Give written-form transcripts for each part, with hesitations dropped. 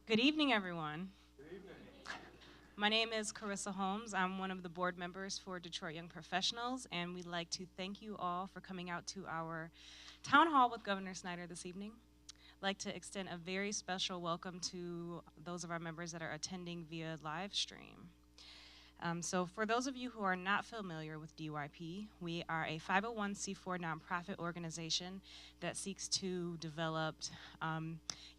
Good evening, everyone. My name is Carissa Holmes. I'm one of the board members for Detroit Young Professionals, and we'd like to thank you all for coming out to our town hall with Governor Snyder this evening. I'd like to extend a very special welcome to those of our members that are attending via live stream. So for those of you who are not familiar with DYP, we are a 501c4 nonprofit organization that seeks to develop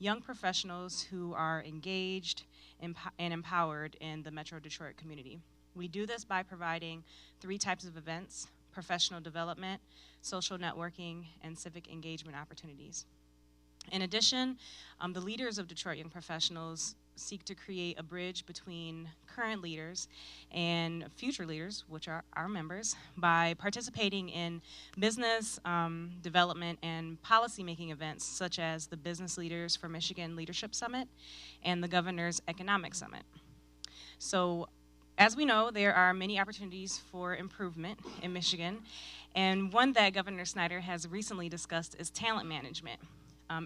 young professionals who are engaged and empowered in the Metro Detroit community. We do this by providing 3 types of events: professional development, social networking, and civic engagement opportunities. In addition, the leaders of Detroit Young Professionals seek to create a bridge between current leaders and future leaders, which are our members, by participating in business development and policymaking events such as the Business Leaders for Michigan Leadership Summit and the Governor's Economic Summit. So, as we know, there are many opportunities for improvement in Michigan, and one that Governor Snyder has recently discussed is talent management.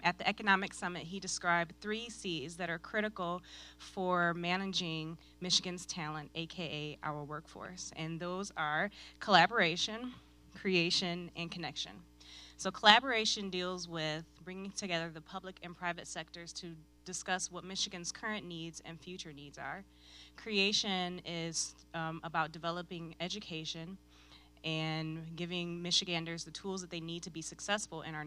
At the Economic Summit, he described 3 C's that are critical for managing Michigan's talent, aka our workforce. And those are collaboration, creation, and connection. So collaboration deals with bringing together the public and private sectors to discuss what Michigan's current needs and future needs are. Creation is about developing education and giving Michiganders the tools that they need to be successful in our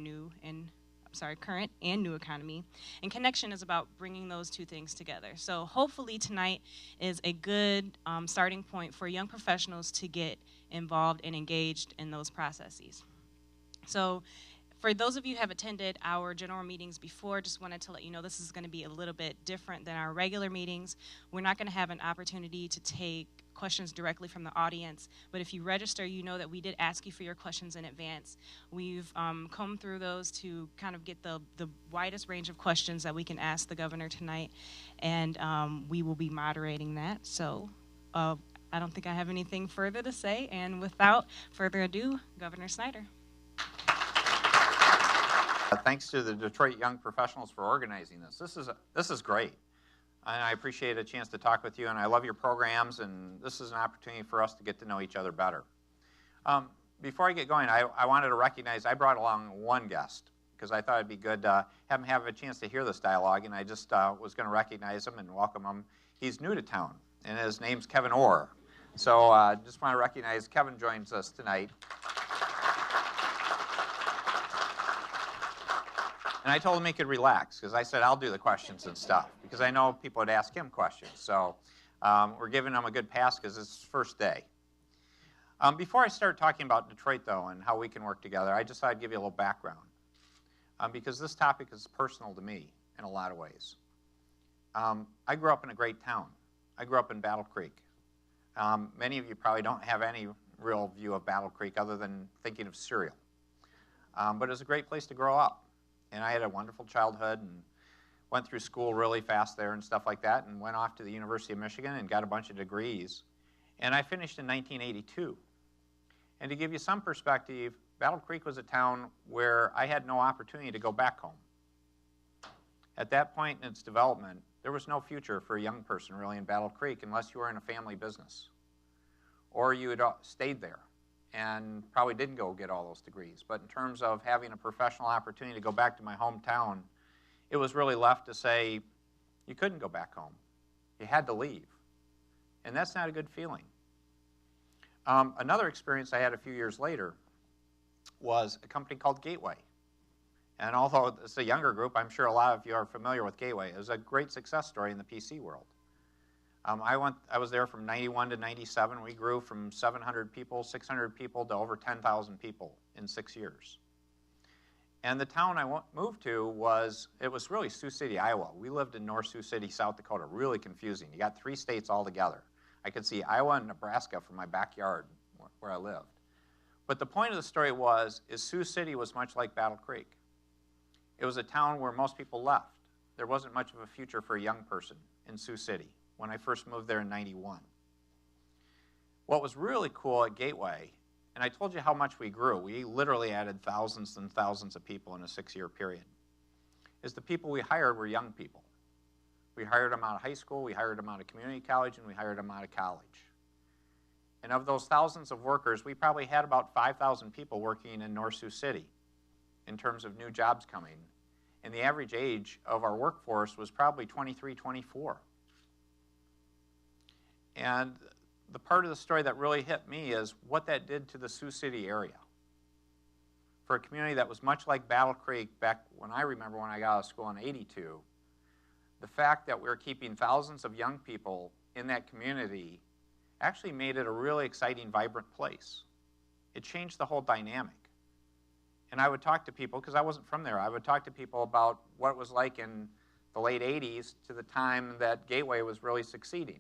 current and new economy. And connection is about bringing those 2 things together. So hopefully tonight is a good starting point for young professionals to get involved and engaged in those processes. So for those of you who have attended our general meetings before, just wanted to let you know this is going to be a little bit different than our regular meetings. We're not going to have an opportunity to take questions directly from the audience, but if you register, you know that we did ask you for your questions in advance. We've combed through those to kind of get the widest range of questions that we can ask the governor tonight, and we will be moderating that. So I don't think I have anything further to say, and without further ado, Governor Snyder. Thanks to the Detroit Young Professionals for organizing this. This is great. And I appreciate a chance to talk with you, and I love your programs, and this is an opportunity for us to get to know each other better. Before I get going, I wanted to recognize I brought along one guest because I thought it'd be good to have him have a chance to hear this dialogue, and I just was going to recognize him and welcome him. He's new to town, and his name's Kevin Orr. So just want to recognize Kevin joins us tonight. And I told him he could relax, because I said I'll do the questions and stuff, because I know people would ask him questions. So we're giving him a good pass, because it's his first day. Before I start talking about Detroit, though, and how we can work together, I just thought I'd give you a little background, because this topic is personal to me in a lot of ways. I grew up in a great town. I grew up in Battle Creek. Many of you probably don't have any real view of Battle Creek other than thinking of cereal. But it was a great place to grow up. And I had a wonderful childhood and went through school really fast there and stuff like that, and went off to the University of Michigan and got a bunch of degrees. And I finished in 1982. And to give you some perspective, Battle Creek was a town where I had no opportunity to go back home. At that point in its development, there was no future for a young person really in Battle Creek unless you were in a family business, or you had stayed there and probably didn't go get all those degrees. But in terms of having a professional opportunity to go back to my hometown, it was really left to say, you couldn't go back home. You had to leave. And that's not a good feeling. Another experience I had a few years later was a company called Gateway. And although it's a younger group, I'm sure a lot of you are familiar with Gateway. It was a great success story in the PC world. I was there from 91 to 97. We grew from 700 people, 600 people, to over 10,000 people in 6 years. And the town I moved to was really Sioux City, Iowa. We lived in North Sioux City, South Dakota. Really confusing. You got 3 states all together. I could see Iowa and Nebraska from my backyard where I lived. But the point of the story is Sioux City was much like Battle Creek. It was a town where most people left. There wasn't much of a future for a young person in Sioux City when I first moved there in 91. What was really cool at Gateway, and I told you how much we grew. We literally added thousands and thousands of people in a 6-year period, is the people we hired were young people. We hired them out of high school, we hired them out of community college, and we hired them out of college. And of those thousands of workers, we probably had about 5,000 people working in North Sioux City in terms of new jobs coming. And the average age of our workforce was probably 23, 24. And the part of the story that really hit me is what that did to the Sioux City area. For a community that was much like Battle Creek back when I remember when I got out of school in '82, the fact that we're keeping thousands of young people in that community actually made it a really exciting, vibrant place. It changed the whole dynamic. And I would talk to people, because I wasn't from there, I would talk to people about what it was like in the late '80s to the time that Gateway was really succeeding.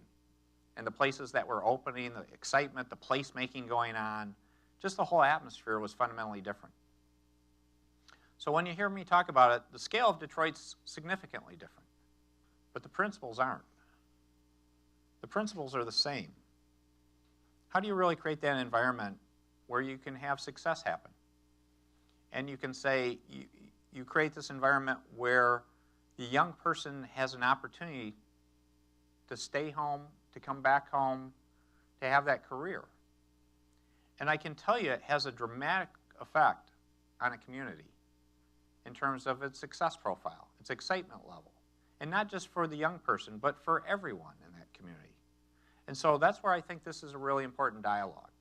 And the places that were opening, the excitement, the placemaking going on, just the whole atmosphere was fundamentally different. So when you hear me talk about it, the scale of Detroit's significantly different. But the principles aren't. The principles are the same. How do you really create that environment where you can have success happen? And you can say, you create this environment where the young person has an opportunity to stay home, to come back home, to have that career. And I can tell you it has a dramatic effect on a community in terms of its success profile, its excitement level. And not just for the young person, but for everyone in that community. And so that's where I think this is a really important dialogue.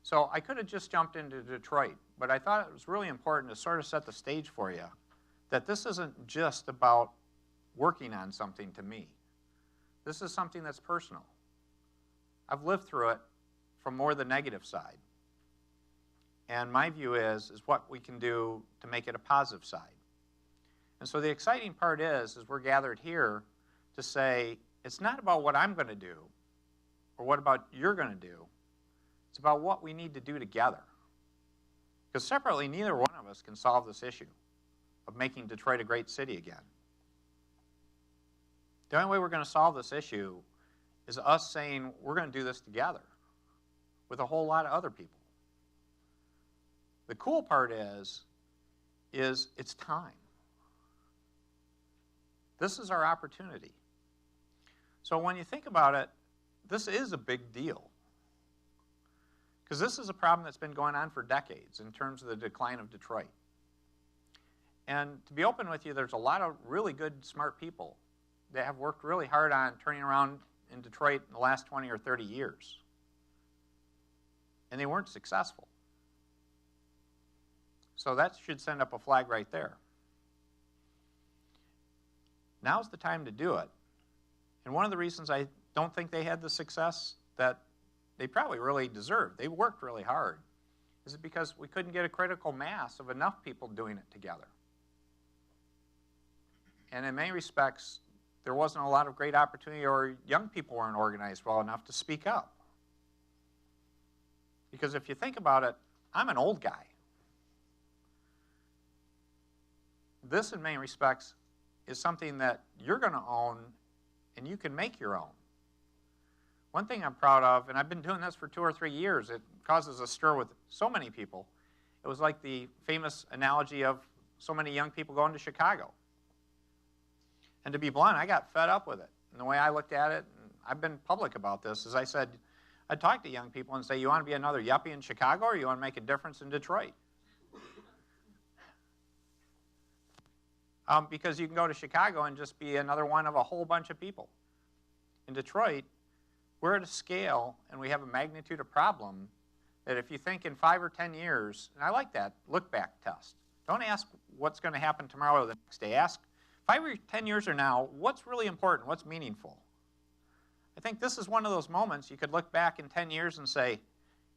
So I could have just jumped into Detroit, but I thought it was really important to sort of set the stage for you that this isn't just about working on something to me. This is something that's personal. I've lived through it from more the negative side. And my view is what we can do to make it a positive side. And so the exciting part is we're gathered here to say, it's not about what I'm going to do or what about you're going to do. It's about what we need to do together. Because separately, neither one of us can solve this issue of making Detroit a great city again. The only way we're going to solve this issue is us saying we're going to do this together with a whole lot of other people. The cool part is it's time. This is our opportunity. So when you think about it, this is a big deal. Because this is a problem that's been going on for decades in terms of the decline of Detroit. And to be open with you, there's a lot of really good, smart people that have worked really hard on turning around in Detroit in the last 20 or 30 years. And they weren't successful. So that should send up a flag right there. Now's the time to do it. And one of the reasons I don't think they had the success that they probably really deserved, they worked really hard, is because we couldn't get a critical mass of enough people doing it together. And in many respects, there wasn't a lot of great opportunity, or young people weren't organized well enough to speak up. Because if you think about it, I'm an old guy. This, in many respects, is something that you're going to own and you can make your own. One thing I'm proud of, and I've been doing this for 2 or 3 years, it causes a stir with so many people. It was like the famous analogy of so many young people going to Chicago. And to be blunt, I got fed up with it. And the way I looked at it, and I've been public about this, is I said, I'd talk to young people and say, you want to be another yuppie in Chicago, or you want to make a difference in Detroit? Because you can go to Chicago and just be another one of a whole bunch of people. In Detroit, we're at a scale and we have a magnitude of problem that if you think in 5 or 10 years, and I like that look-back test. Don't ask what's going to happen tomorrow or the next day. Ask 5 or 10 years from now, what's really important, what's meaningful? I think this is one of those moments you could look back in 10 years and say,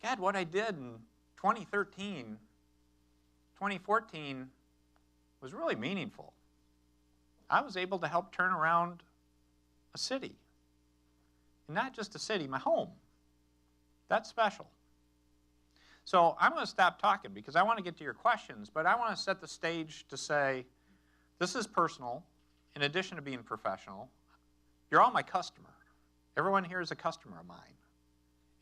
God, what I did in 2013, 2014 was really meaningful. I was able to help turn around a city. And not just a city, my home. That's special. So I'm going to stop talking because I want to get to your questions, but I want to set the stage to say, this is personal, in addition to being professional. You're all my customer. Everyone here is a customer of mine.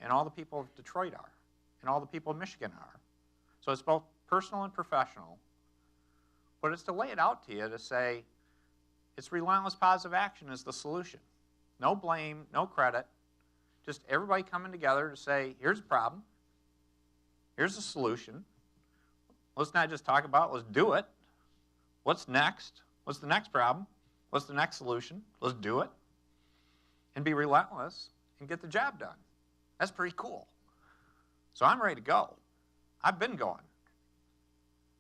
And all the people of Detroit are. And all the people of Michigan are. So it's both personal and professional. But it's to lay it out to you to say, It's relentless positive action is the solution. No blame, no credit, just everybody coming together to say, here's a problem, here's a solution. Let's not just talk about it, let's do it. What's next? What's the next problem? What's the next solution? Let's do it. And be relentless and get the job done. That's pretty cool. So I'm ready to go. I've been going.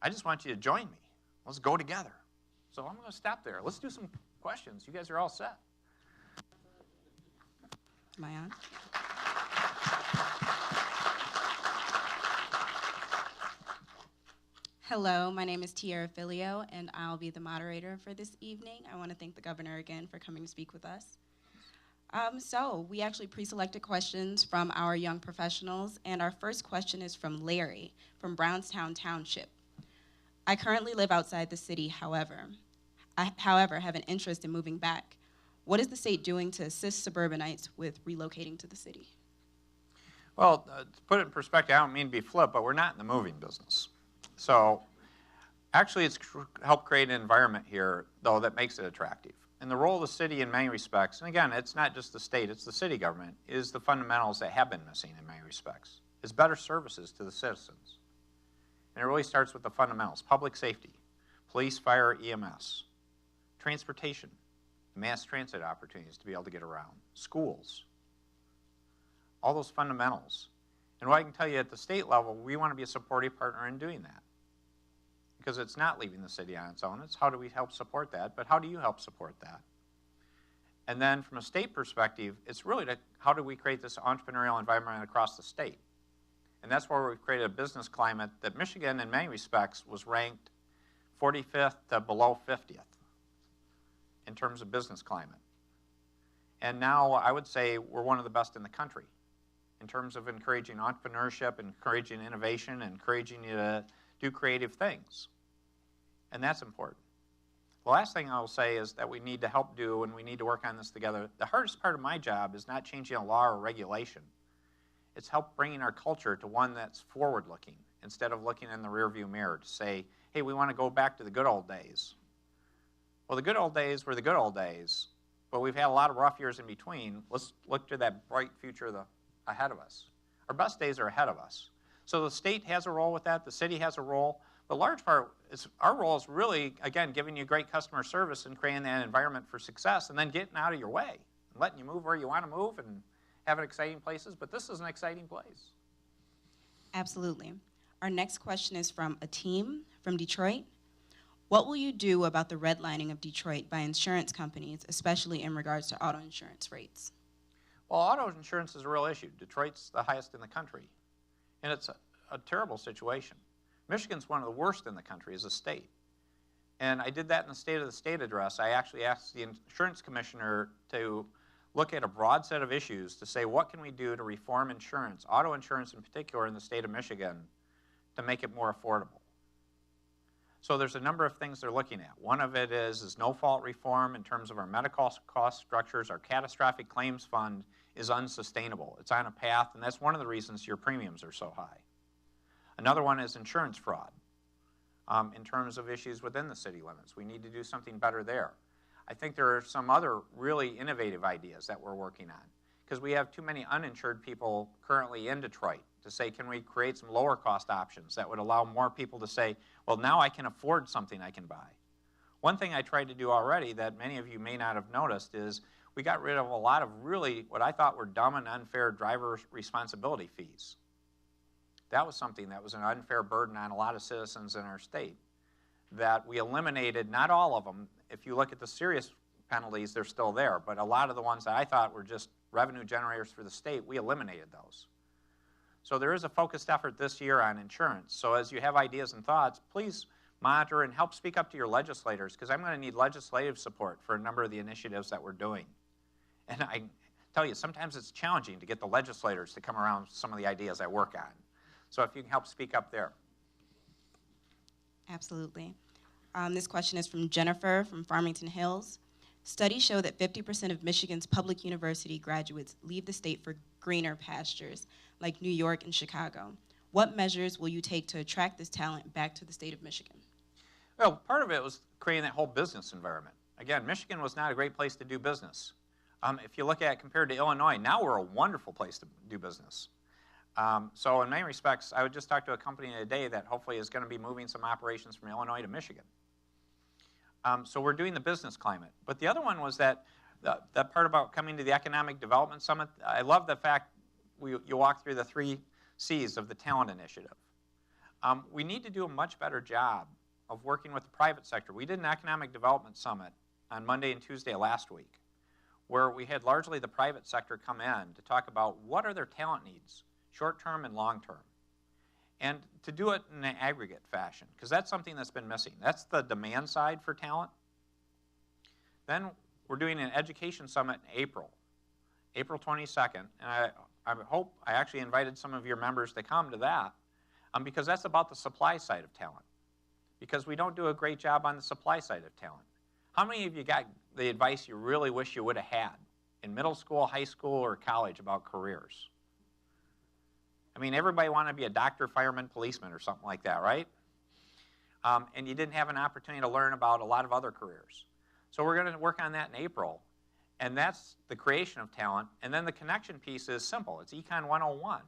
I just want you to join me. Let's go together. So I'm going to stop there. Let's do some questions. You guys are all set. Am I on? Hello, my name is Tiara Filio, and I'll be the moderator for this evening. I want to thank the governor again for coming to speak with us. So we actually pre-selected questions from our young professionals, and our first question is from Larry from Brownstown Township. I currently live outside the city, however, have an interest in moving back. What is the state doing to assist suburbanites with relocating to the city? Well, to put it in perspective, I don't mean to be flip, but we're not in the moving business. So actually it's helped create an environment here, though, that makes it attractive. And the role of the city in many respects, and again, it's not just the state, it's the city government, is the fundamentals that have been missing in many respects. It's better services to the citizens. And it really starts with the fundamentals: public safety, police, fire, EMS, transportation, mass transit opportunities to be able to get around, schools, all those fundamentals. And what I can tell you at the state level, we want to be a supportive partner in doing that. Because it's not leaving the city on its own. It's how do we help support that, but how do you help support that? And then from a state perspective, it's really how do we create this entrepreneurial environment across the state? And that's where we've created a business climate that Michigan, in many respects, was ranked 45th to below 50th in terms of business climate. And now I would say we're one of the best in the country in terms of encouraging entrepreneurship, encouraging innovation, encouraging you to do creative things. And that's important. The last thing I will say is that we need to help do, and we need to work on this together. The hardest part of my job is not changing a law or regulation. It's help bringing our culture to one that's forward-looking instead of looking in the rearview mirror to say, hey, we want to go back to the good old days. Well, the good old days were the good old days, but we've had a lot of rough years in between. Let's look to that bright future ahead of us. Our best days are ahead of us. So the state has a role with that. The city has a role. The large part is our role is really, again, giving you great customer service and creating that environment for success and then getting out of your way and letting you move where you want to move and having exciting places. But this is an exciting place. Absolutely. Our next question is from a team from Detroit. What will you do about the redlining of Detroit by insurance companies, especially in regards to auto insurance rates? Well, auto insurance is a real issue. Detroit's the highest in the country. And it's a terrible situation. Michigan's one of the worst in the country as a state. And I did that in the State of the State address. I actually asked the insurance commissioner to look at a broad set of issues to say, what can we do to reform insurance, auto insurance in particular in the state of Michigan, to make it more affordable? So there's a number of things they're looking at. One of it is no-fault reform in terms of our medical cost structures. Our catastrophic claims fund is unsustainable. It's on a path, and that's one of the reasons your premiums are so high. Another one is insurance fraud in terms of issues within the city limits. We need to do something better there. I think there are some other really innovative ideas that we're working on because we have too many uninsured people currently in Detroit to say, can we create some lower cost options that would allow more people to say, well, now I can afford something I can buy. One thing I tried to do already that many of you may not have noticed is we got rid of a lot of really what I thought were dumb and unfair driver responsibility fees. That was something that was an unfair burden on a lot of citizens in our state that we eliminated, not all of them. If you look at the serious penalties, they're still there, but a lot of the ones that I thought were just revenue generators for the state, we eliminated those. So there is a focused effort this year on insurance. So as you have ideas and thoughts, please monitor and help speak up to your legislators because I'm going to need legislative support for a number of the initiatives that we're doing. And I tell you, sometimes it's challenging to get the legislators to come around with some of the ideas I work on. So if you can help speak up there. Absolutely. This question is from Jennifer from Farmington Hills. Studies show that 50% of Michigan's public university graduates leave the state for greener pastures, like New York and Chicago. What measures will you take to attract this talent back to the state of Michigan? Well, part of it was creating that whole business environment. Again, Michigan was not a great place to do business. If you look at it compared to Illinois, now we're a wonderful place to do business. So in many respects, I would just talk to a company today that hopefully is going to be moving some operations from Illinois to Michigan. So we're doing the business climate. But the other one was that part about coming to the Economic Development Summit. I love the fact you walk through the 3 C's of the talent initiative. We need to do a much better job of working with the private sector. We did an Economic Development Summit on Monday and Tuesday last week, where we had largely the private sector come in to talk about what are their talent needs, short-term and long-term, and to do it in an aggregate fashion, because that's something that's been missing. That's the demand side for talent. Then we're doing an education summit in April 22nd, and I hope I actually invited some of your members to come to that, because that's about the supply side of talent, because we don't do a great job on the supply side of talent. How many of you got the advice you really wish you would have had in middle school, high school, or college about careers? I mean, everybody wanted to be a doctor, fireman, policeman, or something like that, right? And you didn't have an opportunity to learn about a lot of other careers. So we're going to work on that in April, and that's the creation of talent. And then the connection piece is simple. It's Econ 101.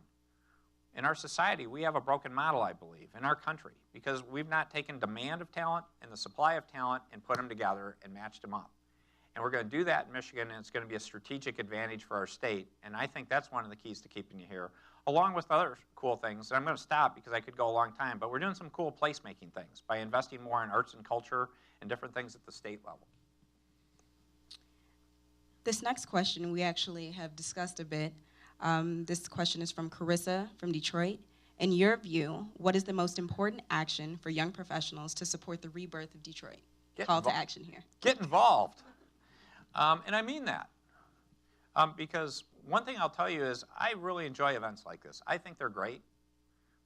In our society, we have a broken model, I believe, in our country, because we've not taken demand of talent and the supply of talent and put them together and matched them up. And we're going to do that in Michigan, and it's going to be a strategic advantage for our state. And I think that's one of the keys to keeping you here, along with other cool things. And I'm going to stop because I could go a long time, but we're doing some cool placemaking things by investing more in arts and culture and different things at the state level. This next question we actually have discussed a bit. This question is from Carissa from Detroit. In your view, what is the most important action for young professionals to support the rebirth of Detroit? Call to action here. Get involved. And I mean that. Because one thing I'll tell you is I really enjoy events like this. I think they're great.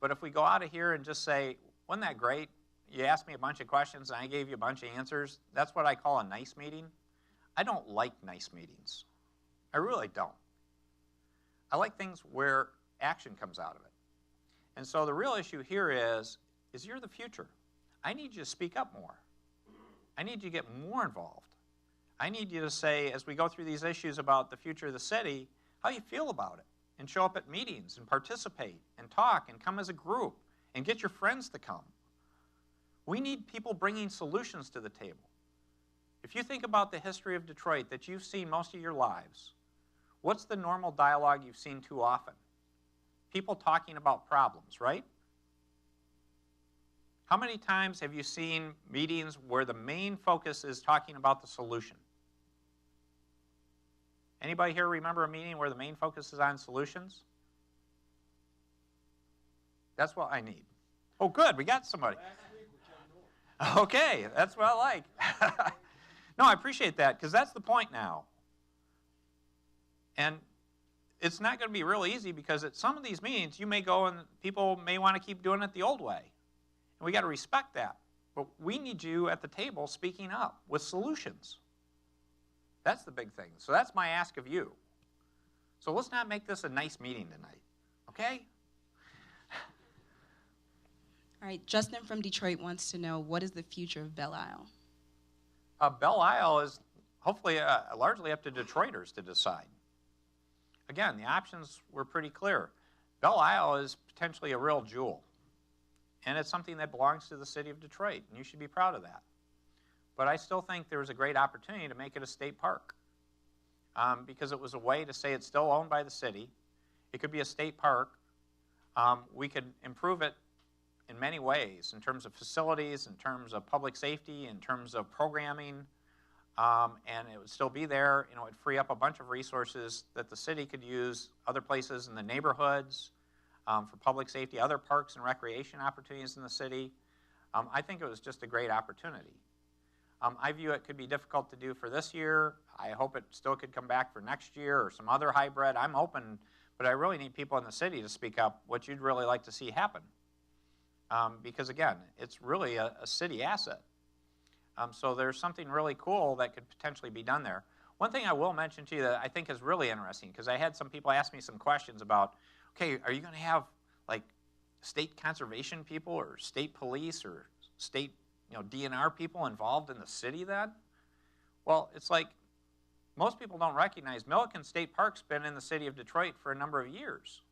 But if we go out of here and just say, wasn't that great? You asked me a bunch of questions and I gave you a bunch of answers. That's what I call a nice meeting. I don't like nice meetings. I really don't. I like things where action comes out of it. And so the real issue here is you're the future. I need you to speak up more. I need you to get more involved. I need you to say, as we go through these issues about the future of the city, how you feel about it, and show up at meetings and participate and talk and come as a group and get your friends to come. We need people bringing solutions to the table. If you think about the history of Detroit that you've seen most of your lives, what's the normal dialogue you've seen too often? People talking about problems, right? How many times have you seen meetings where the main focus is talking about the solution? Anybody here remember a meeting where the main focus is on solutions? That's what I need. Oh, good, we got somebody. Okay, that's what I like. No, I appreciate that, because that's the point now. And it's not going to be real easy, because at some of these meetings, you may go and people may want to keep doing it the old way. And we got to respect that. But we need you at the table speaking up with solutions. That's the big thing. So that's my ask of you. So let's not make this a nice meeting tonight, okay? All right, Justin from Detroit wants to know, what is the future of Belle Isle? Belle Isle is hopefully largely up to Detroiters to decide. Again, the options were pretty clear. Belle Isle is potentially a real jewel. And it's something that belongs to the city of Detroit, and you should be proud of that. But I still think there's a great opportunity to make it a state park, because it was a way to say it's still owned by the city. It could be a state park. We could improve it in many ways, in terms of facilities, in terms of public safety, in terms of programming, and it would still be there. You know, it'd free up a bunch of resources that the city could use other places in the neighborhoods, for public safety, other parks and recreation opportunities in the city. I think it was just a great opportunity. I view it could be difficult to do for this year. I hope it still could come back for next year or some other hybrid. I'm open, but I really need people in the city to speak up what you'd really like to see happen. Because again, it's really a city asset. So there's something really cool that could potentially be done there. One thing I will mention to you that I think is really interesting, because I had some people ask me some questions about, okay, are you going to have like state conservation people or state police or state DNR people involved in the city then? Well, it's like most people don't recognize Milliken State Park's been in the city of Detroit for a number of years.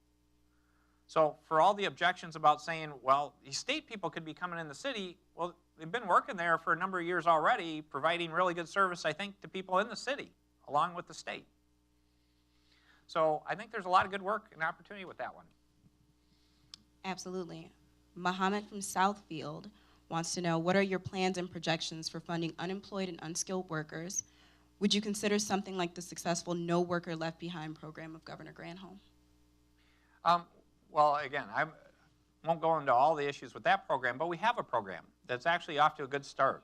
So for all the objections about saying, well, these state people could be coming in the city, well, they've been working there for a number of years already, providing really good service, I think, to people in the city, along with the state. So I think there's a lot of good work and opportunity with that one. Absolutely. Muhammad from Southfield wants to know, what are your plans and projections for funding unemployed and unskilled workers? Would you consider something like the successful No Worker Left Behind program of Governor Granholm? Well, again, I won't go into all the issues with that program, but we have a program that's actually off to a good start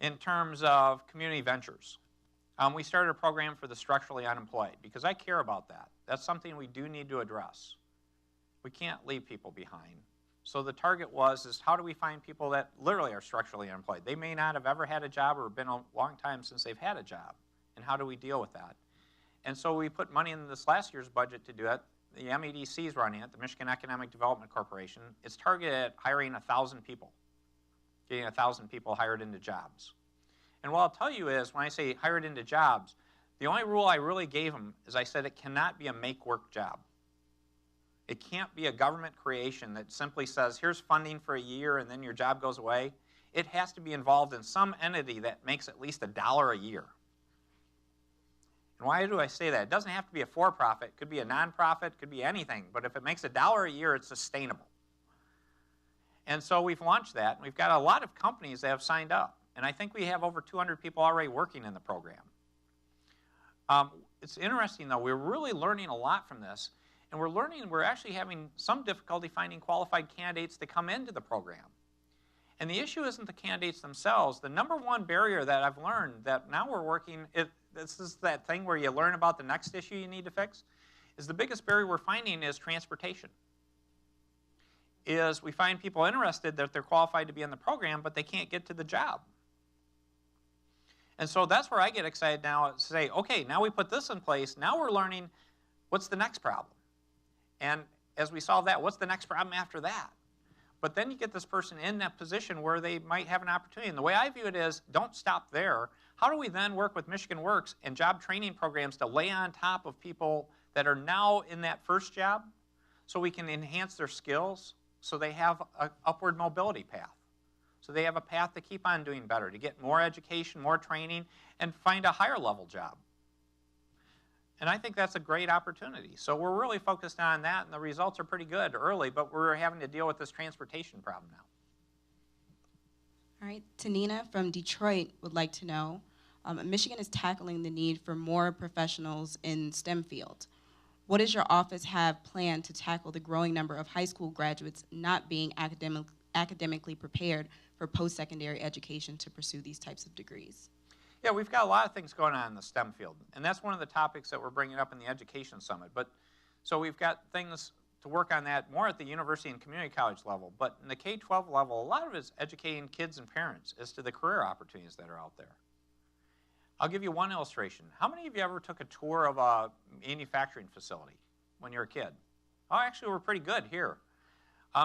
in terms of community ventures. We started a program for the structurally unemployed because I care about that. That's something we do need to address. We can't leave people behind. So the target is how do we find people that literally are structurally unemployed? They may not have ever had a job or been a long time since they've had a job. And how do we deal with that? And so we put money in this last year's budget to do it. The MEDC is running it, the Michigan Economic Development Corporation. It's targeted at hiring 1,000 people, getting 1,000 people hired into jobs. And what I'll tell you is, when I say hired into jobs, the only rule I really gave them is I said it cannot be a make-work job. It can't be a government creation that simply says, here's funding for a year and then your job goes away. It has to be involved in some entity that makes at least $1 a year. And why do I say that? It doesn't have to be a for-profit. It could be a nonprofit. It could be anything. But if it makes $1 a year, it's sustainable. And so we've launched that. And we've got a lot of companies that have signed up. And I think we have over 200 people already working in the program. It's interesting, though. We're really learning a lot from this. And we're actually having some difficulty finding qualified candidates to come into the program. And the issue isn't the candidates themselves. The number one barrier that I've learned that now we're working, this is that thing where you learn about the next issue you need to fix, is the biggest barrier we're finding is transportation. Is we find people interested that they're qualified to be in the program, but they can't get to the job. And so that's where I get excited now to say, okay, now we put this in place, now we're learning what's the next problem. And as we solve that, what's the next problem after that? But then you get this person in that position where they might have an opportunity. And the way I view it is, don't stop there. How do we then work with Michigan Works and job training programs to lay on top of people that are now in that first job so we can enhance their skills so they have an upward mobility path? So they have a path to keep on doing better, to get more education, more training, and find a higher level job. And I think that's a great opportunity. So we're really focused on that, and the results are pretty good early, but we're having to deal with this transportation problem now. All right, Tanina from Detroit would like to know, Michigan is tackling the need for more professionals in STEM fields. What does your office have planned to tackle the growing number of high school graduates not being academically prepared for post-secondary education to pursue these types of degrees? Yeah, we've got a lot of things going on in the STEM field, and that's one of the topics that we're bringing up in the Education Summit. So we've got things to work on that more at the university and community college level, but in the K-12 level, a lot of it is educating kids and parents as to the career opportunities that are out there. I'll give you one illustration. How many of you ever took a tour of a manufacturing facility when you were a kid? Oh, actually, we're pretty good here.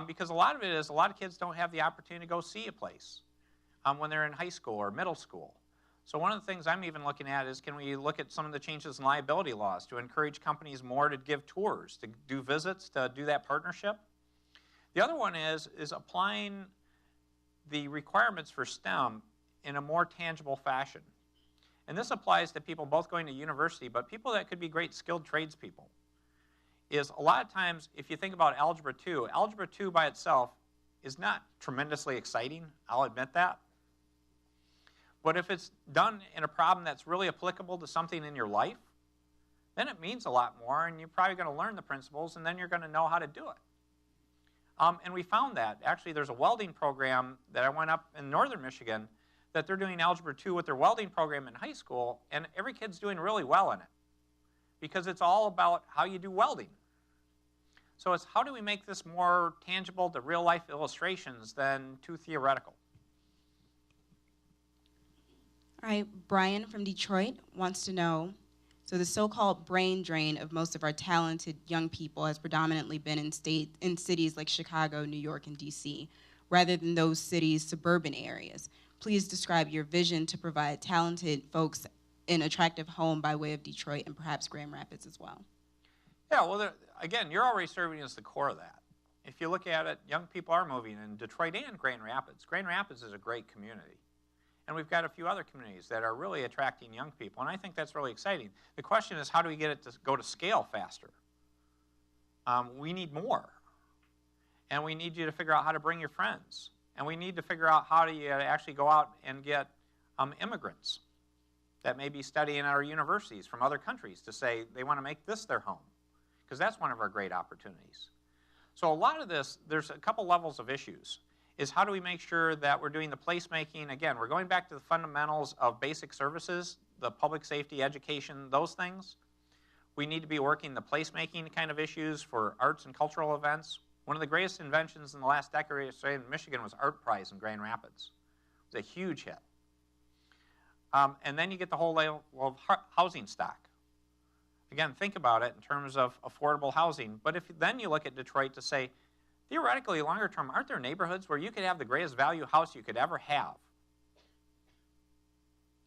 Because a lot of it is a lot of kids don't have the opportunity to go see a place when they're in high school or middle school. So one of the things I'm even looking at is, can we look at some of the changes in liability laws to encourage companies more to give tours, to do visits, to do that partnership? The other one is applying the requirements for STEM in a more tangible fashion. And this applies to people both going to university, but people that could be great skilled tradespeople. Is a lot of times, if you think about Algebra 2 by itself is not tremendously exciting, I'll admit that. But if it's done in a problem that's really applicable to something in your life, then it means a lot more, and you're probably going to learn the principles, and then you're going to know how to do it. And we found that. Actually, there's a welding program that I went up in northern Michigan that they're doing Algebra 2 with their welding program in high school, and every kid's doing really well in it because it's all about how you do welding. So it's how do we make this more tangible to real-life illustrations than too theoretical? All right, Brian from Detroit wants to know, so the so-called brain drain of most of our talented young people has predominantly been in cities like Chicago, New York, and D.C., rather than those cities' suburban areas. please describe your vision to provide talented folks an attractive home by way of Detroit and perhaps Grand Rapids as well. Yeah, well, again, you're already serving as the core of that. If you look at it, young people are moving in Detroit and Grand Rapids. Grand Rapids is a great community. And we've got a few other communities that are really attracting young people, and I think that's really exciting. The question is, how do we get it to go to scale faster? We need more. And we need you to figure out how to bring your friends. And we need to figure out how do you actually go out and get immigrants that may be studying at our universities from other countries to say they want to make this their home, because that's one of our great opportunities. So a lot of this, there's a couple levels of issues, is how do we make sure that we're doing the placemaking. Again, we're going back to the fundamentals of basic services, the public safety, education, those things. We need to be working the placemaking kind of issues for arts and cultural events. One of the greatest inventions in the last decade in Michigan was Art Prize in Grand Rapids. It was a huge hit. And then you get the whole level of housing stock. Again, think about it in terms of affordable housing. But if then you look at Detroit to say, theoretically, longer term, aren't there neighborhoods where you could have the greatest value house you could ever have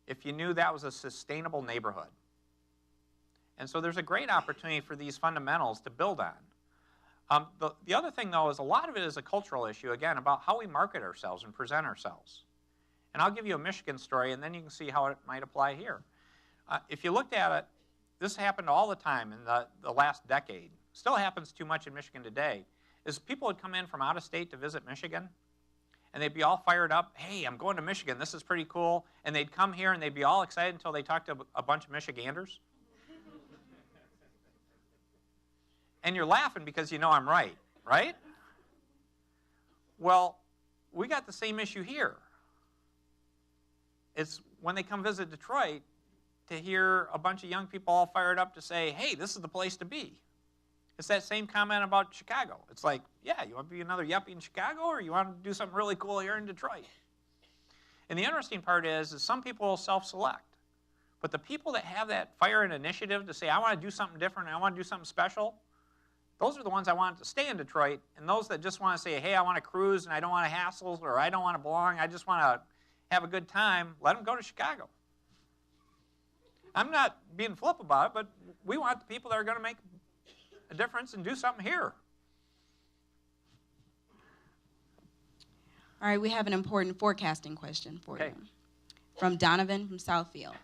if you knew that was a sustainable neighborhood? And so there's a great opportunity for these fundamentals to build on. The other thing, though, is a lot of it is a cultural issue, again, about how we market ourselves and present ourselves. And I'll give you a Michigan story, and then you can see how it might apply here. If you looked at it, this happened all the time in the last decade. Still happens too much in Michigan today, is people would come in from out of state to visit Michigan, and they'd be all fired up. Hey, I'm going to Michigan. This is pretty cool. And they'd come here, and they'd be all excited until they talked to a bunch of Michiganders. And you're laughing because you know I'm right, right? Well, we got the same issue here. It's when they come visit Detroit to hear a bunch of young people all fired up to say, hey, this is the place to be. It's that same comment about Chicago. It's like, yeah, you want to be another yuppie in Chicago, or you want to do something really cool here in Detroit? And the interesting part is some people will self-select. But the people that have that fire and initiative to say, I want to do something different, I want to do something special, those are the ones I want to stay in Detroit. And those that just want to say, hey, I want to cruise and I don't want to hassle, or I don't want to belong, I just want to have a good time, let them go to Chicago. I'm not being flip about it, but we want the people that are going to make a difference and do something here. All right, we have an important forecasting question for you. From Donovan from Southfield.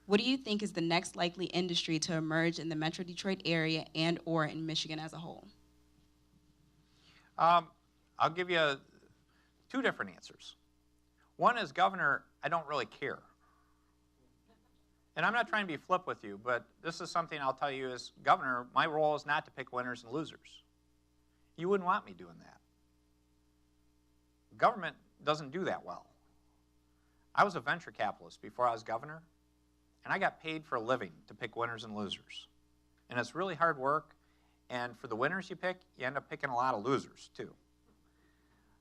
What do you think is the next likely industry to emerge in the Metro Detroit area and or in Michigan as a whole? I'll give you two different answers. One is, Governor, I don't really care. And I'm not trying to be flip with you, but this is something I'll tell you as governor, my role is not to pick winners and losers. You wouldn't want me doing that. Government doesn't do that well. I was a venture capitalist before I was governor, and I got paid for a living to pick winners and losers. And it's really hard work, and for the winners you pick, you end up picking a lot of losers too.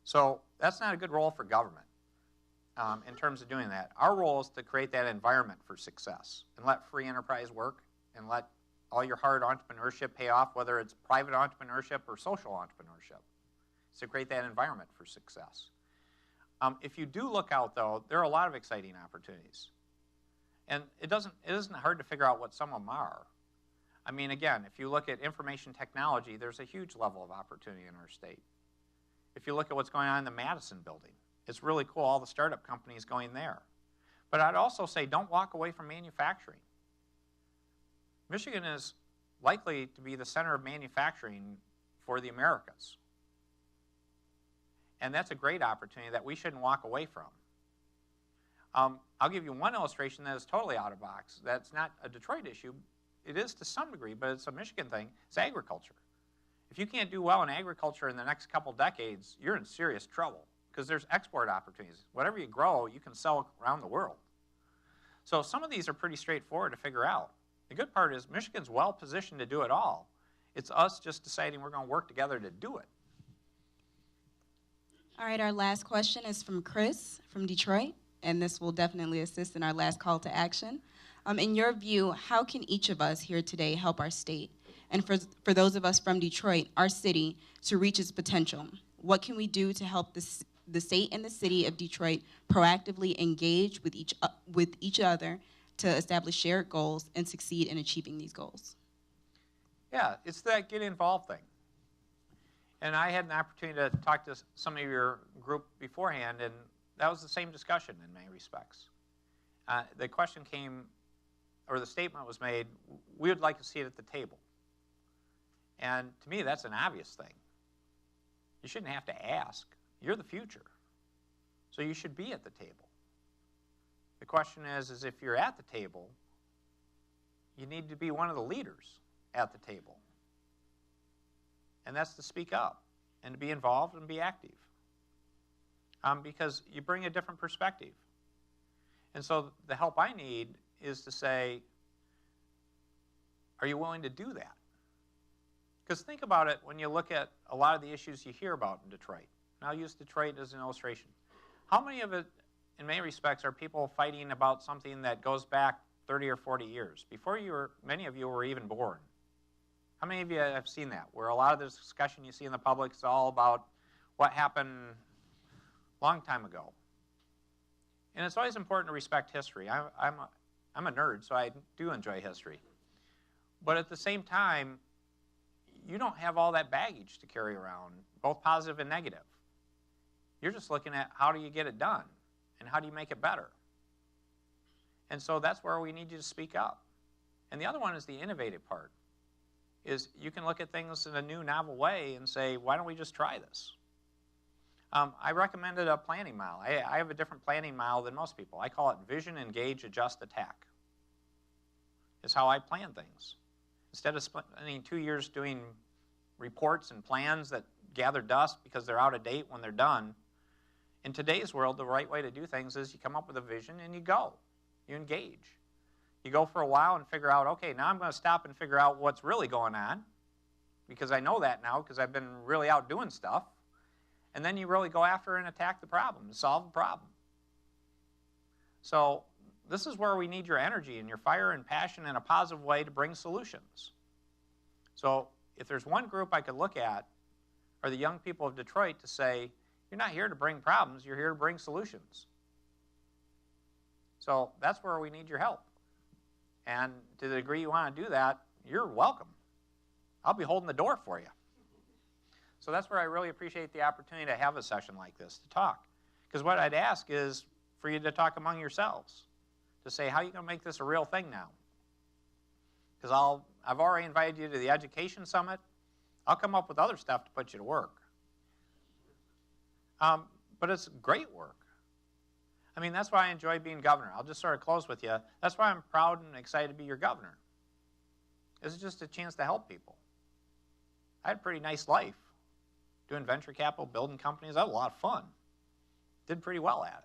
So that's not a good role for government. In terms of doing that. Our role is to create that environment for success and let free enterprise work and let all your hard entrepreneurship pay off, whether it's private entrepreneurship or social entrepreneurship. It's to create that environment for success. If you do look out, though, there are a lot of exciting opportunities. And it isn't hard to figure out what some of them are. I mean, again, if you look at information technology, there's a huge level of opportunity in our state. If you look at what's going on in the Madison building, it's really cool, all the startup companies going there. But I'd also say don't walk away from manufacturing. Michigan is likely to be the center of manufacturing for the Americas. And that's a great opportunity that we shouldn't walk away from. I'll give you one illustration that is totally out of box. That's not a Detroit issue. It is to some degree, but it's a Michigan thing. It's agriculture. If you can't do well in agriculture in the next couple decades, you're in serious trouble, because there's export opportunities. Whatever you grow, you can sell around the world. So some of these are pretty straightforward to figure out. The good part is Michigan's well positioned to do it all. It's us just deciding we're going to work together to do it. All right, our last question is from Chris from Detroit, and this will definitely assist in our last call to action. In your view, how can each of us here today help our state? And for those of us from Detroit, our city, to reach its potential? What can we do to help the the state and the city of Detroit proactively engage with each other to establish shared goals and succeed in achieving these goals? Yeah, it's that get involved thing. And I had an opportunity to talk to some of your group beforehand, and that was the same discussion in many respects. The question came, or the statement was made, we would like to see it at the table. And to me, that's an obvious thing. You shouldn't have to ask. You're the future. So you should be at the table. The question is if you're at the table, you need to be one of the leaders at the table. And that's to speak up and to be involved and be active. Because you bring a different perspective. And so the help I need is to say, are you willing to do that? Because think about it when you look at a lot of the issues you hear about in Detroit. And I'll use Detroit as an illustration. How many of it, in many respects, are people fighting about something that goes back 30 or 40 years, before many of you were even born? How many of you have seen that, where a lot of the discussion you see in the public is all about what happened a long time ago? And it's always important to respect history. I'm a nerd, so I do enjoy history. But at the same time, you don't have all that baggage to carry around, both positive and negative. You're just looking at how do you get it done, and how do you make it better? And so that's where we need you to speak up. And the other one is the innovative part, is you can look at things in a new, novel way and say, why don't we just try this? I recommended a planning model. I have a different planning model than most people. I call it vision, engage, adjust, attack. It's how I plan things. Instead of spending 2 years doing reports and plans that gather dust because they're out of date when they're done, in today's world, the right way to do things is you come up with a vision and you go. You engage. You go for a while and figure out, okay, now I'm going to stop and figure out what's really going on, because I know that now because I've been really out doing stuff. And then you really go after and attack the problem and solve the problem. So this is where we need your energy and your fire and passion in a positive way to bring solutions. So if there's one group I could look at, are the young people of Detroit, to say, you're not here to bring problems, you're here to bring solutions. So that's where we need your help. And to the degree you want to do that, you're welcome. I'll be holding the door for you. So that's where I really appreciate the opportunity to have a session like this, to talk. Because what I'd ask is for you to talk among yourselves, to say, how are you going to make this a real thing now? Because I've already invited you to the Education Summit. I'll come up with other stuff to put you to work. But it's great work. I mean, that's why I enjoy being governor. I'll just sort of close with you. That's why I'm proud and excited to be your governor. It's just a chance to help people. I had a pretty nice life. Doing venture capital, building companies, I had a lot of fun. Did pretty well at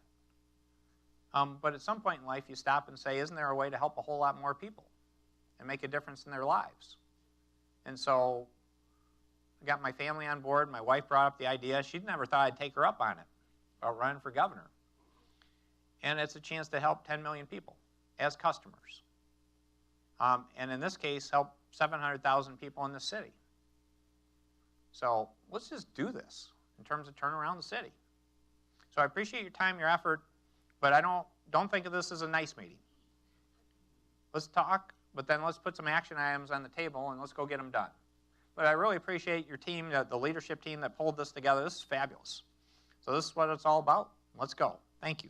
it. But at some point in life, you stop and say, isn't there a way to help a whole lot more people and make a difference in their lives? And so I got my family on board. My wife brought up the idea. She'd never thought I'd take her up on it, about running for governor. And it's a chance to help 10 million people as customers. And in this case, help 700,000 people in the city. So let's just do this in terms of turning around the city. So I appreciate your time, your effort, but I don't think of this as a nice meeting. Let's talk, but then let's put some action items on the table and let's go get them done. But I really appreciate your team, the leadership team that pulled this together. This is fabulous. So this is what it's all about. Let's go. Thank you.